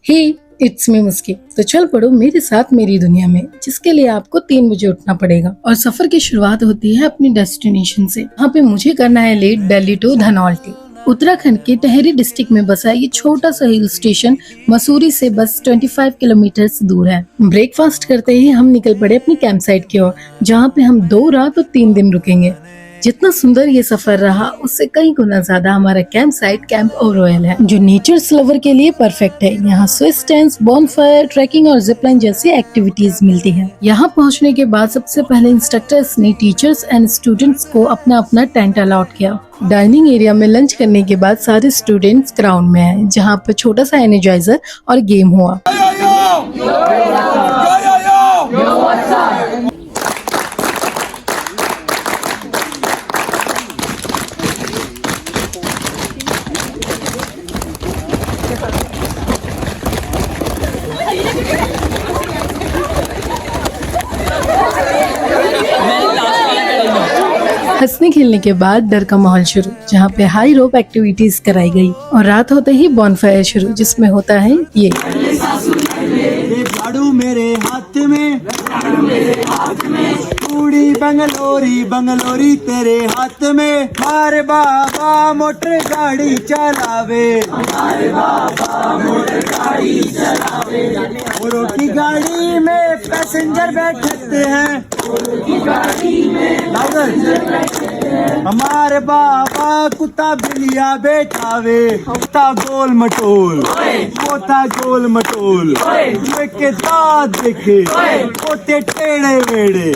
Hey, it's me मुस्की। तो चल पड़ो मेरे साथ मेरी दुनिया में, जिसके लिए आपको 3 बजे उठना पड़ेगा। और सफर की शुरुआत होती है अपनी डेस्टिनेशन से। यहाँ पे मुझे करना है लेट दिल्ली टू धनौल्टी। उत्तराखंड के टिहरी डिस्ट्रिक्ट में बसा ये छोटा सा हिल स्टेशन मसूरी से बस 25 किलोमीटर दूर है। ब्रेकफास्ट करते ही हम निकल पड़े अपनी कैंप साइट की ओर, जहाँ पे हम 2 रात और 3 दिन रुकेंगे। जितना सुंदर ये सफर रहा, उससे कई गुना ज्यादा हमारा कैंप साइट कैंप ओरोएल है, जो नेचर्स लवर के लिए परफेक्ट है। यहाँ स्विस टेंट्स, बॉनफायर, ट्रैकिंग और जिपलाइन जैसी एक्टिविटीज मिलती हैं। यहाँ पहुँचने के बाद सबसे पहले इंस्ट्रक्टर्स ने टीचर्स एंड स्टूडेंट्स को अपना अपना टेंट अलाउट किया। डाइनिंग एरिया में लंच करने के बाद सारे स्टूडेंट्स ग्राउंड में आए, जहाँ पर छोटा सा एनर्जाइजर और गेम हुआ। हंसने खेलने के बाद डर का माहौल शुरू, जहाँ पे हाई रोप एक्टिविटीज कराई गई और रात होते ही बॉनफायर शुरू, जिसमें होता है ये झाड़ू मेरे हाथ में, चूड़ी बंगलोरी बंगलोरी तेरे हाथ में। हमारे बाबा मोटर गाड़ी चलावे, हमारे बाबा मोटर गाड़ी चलावे। औरों की गाड़ी में पैसेंजर बैठते हैं, औरों की गाड़ी में पैसेंजर बैठते हैं। हमारे बाबा कुत्ता बिलिया बैठावे, कुत्ता गोल मटोल, वो था गोल मटोल। के दांत देखे, मोटे टेढ़े मेढ़े,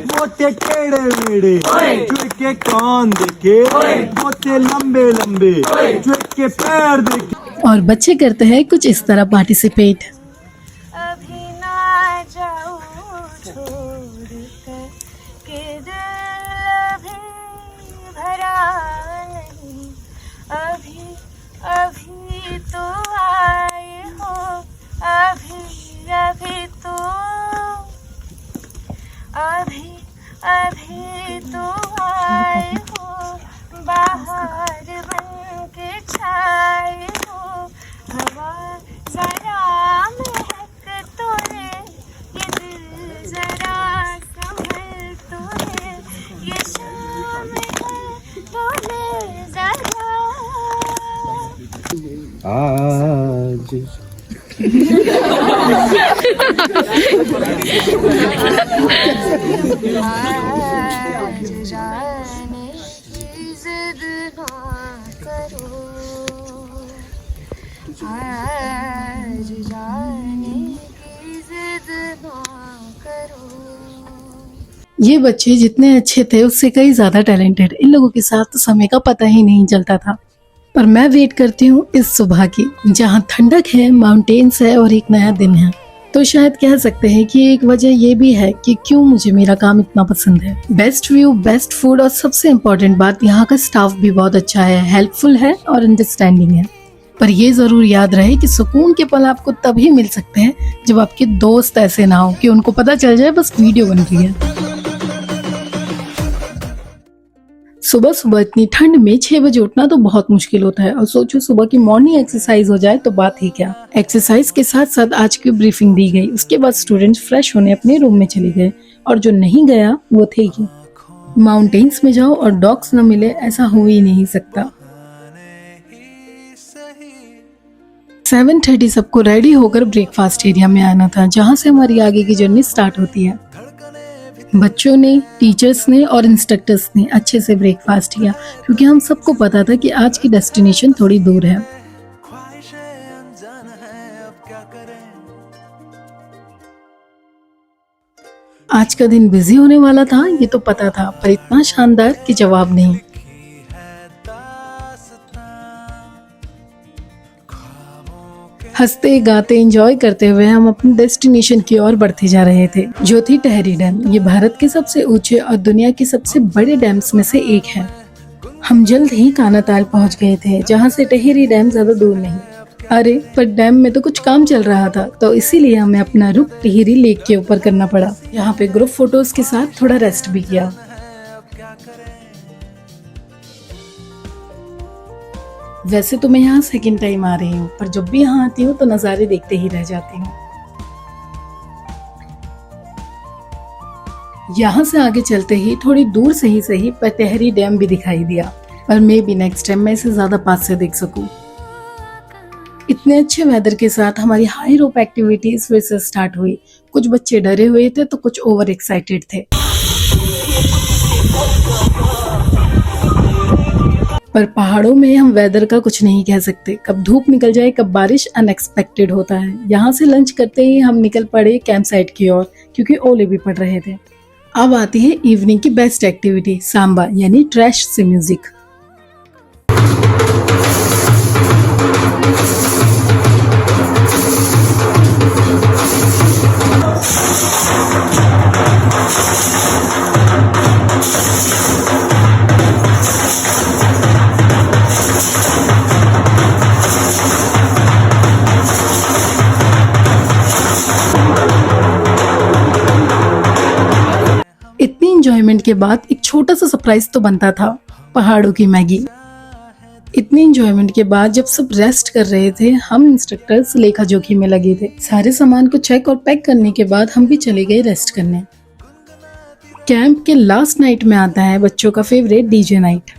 मोटे टेढ़े मेढ़े। चुड़ के कान देखे, मोटे लंबे लंबे। चुड़ के पैर देखे। और बच्चे करते हैं कुछ इस तरह पार्टिसिपेट। अभी ना जाऊं छोड़कर के दिल भी भरा नहीं। अभी अभी तो आए हो, अभी अभी तो, अभी अभी तो आए हो। बाहर बन के छाए हो, हवा जरा महक तो ले, ये दिल जरा संभल तो ले। ये शाम है तो ले जरा आज आज जाने की जिद ना करो, आज जाने की जिद ना करो। ये बच्चे जितने अच्छे थे उससे कई ज्यादा टैलेंटेड। इन लोगों के साथ तो समय का पता ही नहीं चलता था। पर मैं वेट करती हूँ इस सुबह की, जहाँ ठंडक है, माउंटेन्स है और एक नया दिन है। तो शायद कह सकते हैं कि एक वजह ये भी है कि क्यों मुझे मेरा काम इतना पसंद है। बेस्ट व्यू, बेस्ट फूड और सबसे इम्पोर्टेंट बात, यहाँ का स्टाफ भी बहुत अच्छा है, हेल्पफुल है और अंडरस्टैंडिंग है। पर ये जरूर याद रहे कि सुकून के पल आपको तभी मिल सकते हैं जब आपके दोस्त ऐसे ना हो कि उनको पता चल जाए बस वीडियो बन रही है। सुबह सुबह इतनी ठंड में 6 बजे उठना तो बहुत मुश्किल होता है, और सोचो सुबह की मॉर्निंग एक्सरसाइज हो जाए तो बात ही क्या। एक्सरसाइज के साथ साथ आज की ब्रीफिंग दी गई। उसके बाद स्टूडेंट्स फ्रेश होने अपने रूम में चले गए, और जो नहीं गया वो थे ही। माउंटेन्स में जाओ और डॉग्स न मिले, ऐसा हो ही नहीं सकता। 7:30 सबको रेडी होकर ब्रेकफास्ट एरिया में आना था, जहाँ से हमारी आगे की जर्नी स्टार्ट होती है। बच्चों ने, टीचर्स ने और इंस्ट्रक्टर्स ने अच्छे से ब्रेकफास्ट किया, क्योंकि हम सबको पता था कि आज की डेस्टिनेशन थोड़ी दूर है। आज का दिन बिजी होने वाला था, ये तो पता था, पर इतना शानदार कि जवाब नहीं। हंसते गाते एंजॉय करते हुए हम अपनी डेस्टिनेशन की ओर बढ़ते जा रहे थे, जो थी टिहरी डैम। ये भारत के सबसे ऊंचे और दुनिया के सबसे बड़े डैम्स में से एक है। हम जल्द ही कानाताल पहुंच गए थे, जहां से टिहरी डैम ज्यादा दूर नहीं। अरे पर डैम में तो कुछ काम चल रहा था, तो इसीलिए हमें अपना रुख टिहरी लेक के ऊपर करना पड़ा। यहाँ पे ग्रुप फोटोज के साथ थोड़ा रेस्ट भी किया। वैसे तो मैं यहाँ सेकंड टाइम आ रही हूँ, पर जब भी यहाँ आती हूँ तो नज़ारे देखते ही रह जाती हूँ। यहाँ से आगे चलते ही थोड़ी दूर से ही सही पर टेहरी डैम भी दिखाई दिया, पर मे बी नेक्स्ट टाइम मैं इसे ज्यादा पास से देख सकूं। इतने अच्छे वेदर के साथ हमारी हाई रोप एक्टिविटीज फिर से स्टार्ट हुई। कुछ बच्चे डरे हुए थे तो कुछ ओवर एक्साइटेड थे, पर पहाड़ों में हम वेदर का कुछ नहीं कह सकते, कब धूप निकल जाए कब बारिश अनएक्सपेक्टेड होता है। यहाँ से लंच करते ही हम निकल पड़े कैंप साइट की ओर, क्योंकि ओले भी पड़ रहे थे। अब आती है इवनिंग की बेस्ट एक्टिविटी, सांबा यानी ट्रैश से म्यूजिक। इतनी एंजॉयमेंट के बाद एक छोटा सा सरप्राइज तो बनता था, पहाड़ों की मैगी। इतनी एंजॉयमेंट के बाद जब सब रेस्ट कर रहे थे, हम इंस्ट्रक्टर्स लेखा जोखी में लगे थे। सारे सामान को चेक और पैक करने के बाद हम भी चले गए रेस्ट करने। कैंप के लास्ट नाइट में आता है बच्चों का फेवरेट डीजे नाइट।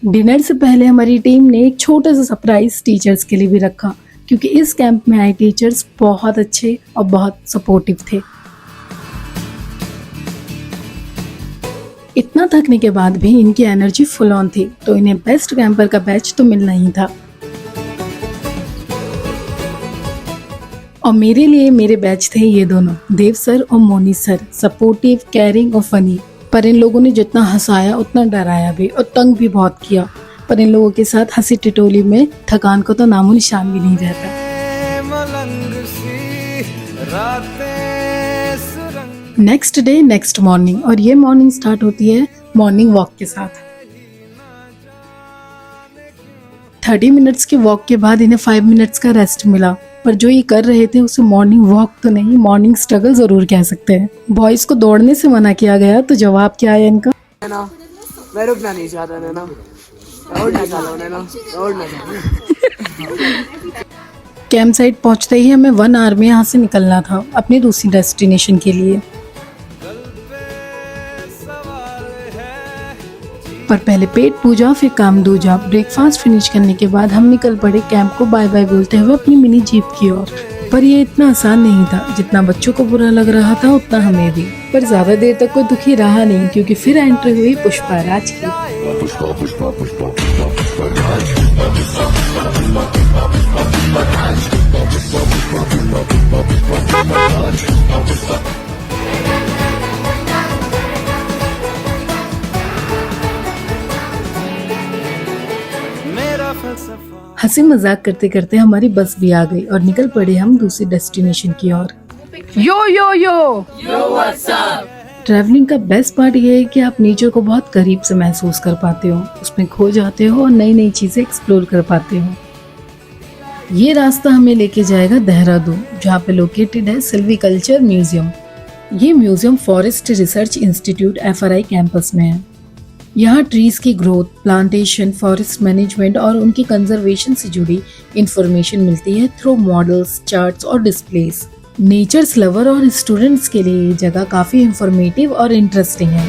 डिनर से पहले हमारी टीम ने एक छोटा सा सरप्राइज टीचर्स के लिए भी रखा, क्योंकि इस कैंप में आए टीचर्स बहुत अच्छे और बहुत सपोर्टिव थे। इतना थकने के बाद भी इनकी एनर्जी फुल ऑन थी, तो इन्हें बेस्ट कैंपर का बैच तो मिलना ही था। और मेरे लिए मेरे बैच थे ये दोनों, देव सर और मोनी सर, सपोर्टिव, केयरिंग और फनी। पर इन लोगों ने जितना हंसाया उतना डराया भी और तंग भी बहुत किया। पर इन लोगों के साथ हंसी टिटोली में थकान को तो नामो निशान भी नहीं रहता। नेक्स्ट डे नेक्स्ट मॉर्निंग, और ये मॉर्निंग स्टार्ट होती है मॉर्निंग वॉक के साथ। 30 मिनट्स के वॉक के बाद इन्हें 5 मिनट्स का रेस्ट मिला, पर जो ये कर रहे थे उसे मॉर्निंग वॉक तो नहीं, मॉर्निंग स्ट्रगल जरूर कह सकते हैं। बॉयज को दौड़ने से मना किया गया, तो जवाब क्या आया इनका? मैं रुकना नहीं चाहता, नैना दौड़ना चाहता, नैना दौड़ना चाहता। कैंप साइट पहुंचते ही हमें 1 आवर में यहाँ से निकलना था अपनी दूसरी डेस्टिनेशन के लिए। पर पहले पेट पूजा फिर काम दूजा। ब्रेकफास्ट फिनिश करने के बाद हम निकल पड़े कैंप को बाय बाय बोलते हुए अपनी मिनी जीप की ओर। पर ये इतना आसान नहीं था, जितना बच्चों को बुरा लग रहा था उतना हमें भी। पर ज्यादा देर तक कोई दुखी रहा नहीं, क्योंकि फिर एंट्री हुई पुष्पा राज की। हंसी मजाक करते करते हमारी बस भी आ गई और निकल पड़े हम दूसरी डेस्टिनेशन की ओर। यो यो यो ट्रैवलिंग का बेस्ट पार्ट ये है कि आप नेचर को बहुत करीब से महसूस कर पाते हो, उसमें खो जाते हो और नई नई चीजें एक्सप्लोर कर पाते हो। ये रास्ता हमें लेके जाएगा देहरादून, जहाँ पे लोकेटेड है सिल्वीकल्चर म्यूजियम। ये museum forest research institute FRI campus में है। यहाँ ट्रीज की ग्रोथ, प्लांटेशन, फॉरेस्ट मैनेजमेंट और उनकी कंजर्वेशन से जुड़ी इंफॉर्मेशन मिलती है थ्रू मॉडल्स, चार्ट्स और डिस्प्लेस। नेचर्स लवर और स्टूडेंट्स के लिए ये जगह काफी इंफॉर्मेटिव और इंटरेस्टिंग है।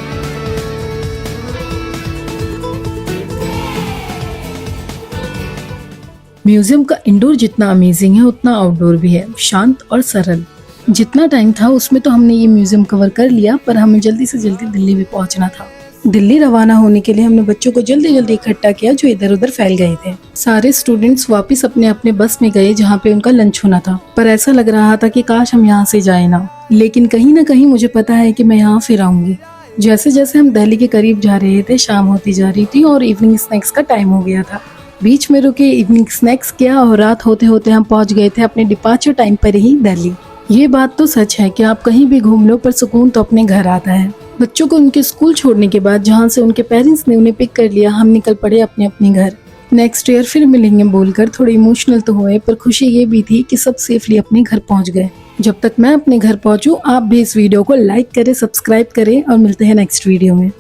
म्यूजियम का इंडोर जितना अमेजिंग है उतना आउटडोर भी है, शांत और सरल। जितना टाइम था उसमें तो हमने ये म्यूजियम कवर कर लिया, पर हमें जल्दी से जल्दी दिल्ली भी पहुंचना था। दिल्ली रवाना होने के लिए हमने बच्चों को जल्दी जल्दी इकट्ठा किया जो इधर उधर फैल गए थे। सारे स्टूडेंट्स वापस अपने अपने बस में गए जहाँ पे उनका लंच होना था। पर ऐसा लग रहा था कि काश हम यहाँ से जाए ना, लेकिन कहीं ना कहीं मुझे पता है कि मैं यहाँ फिर आऊंगी। जैसे जैसे हम दिल्ली के करीब जा रहे थे, शाम होती जा रही थी और इवनिंग स्नैक्स का टाइम हो गया था। बीच में रुके, इवनिंग स्नैक्स किया और रात होते होते हम पहुंच गए थे अपने डिपार्चर टाइम पर ही दिल्ली। ये बात तो सच है कि आप कहीं भी घूम लो पर सुकून तो अपने घर आता है। बच्चों को उनके स्कूल छोड़ने के बाद जहाँ से उनके पेरेंट्स ने उन्हें पिक कर लिया, हम निकल पड़े अपने अपने घर। नेक्स्ट ईयर फिर मिलेंगे बोलकर थोड़े इमोशनल तो हुए, पर खुशी ये भी थी कि सब सेफली अपने घर पहुंच गए। जब तक मैं अपने घर पहुंचूं, आप भी इस वीडियो को लाइक करें, सब्सक्राइब करें और मिलते हैं नेक्स्ट वीडियो में।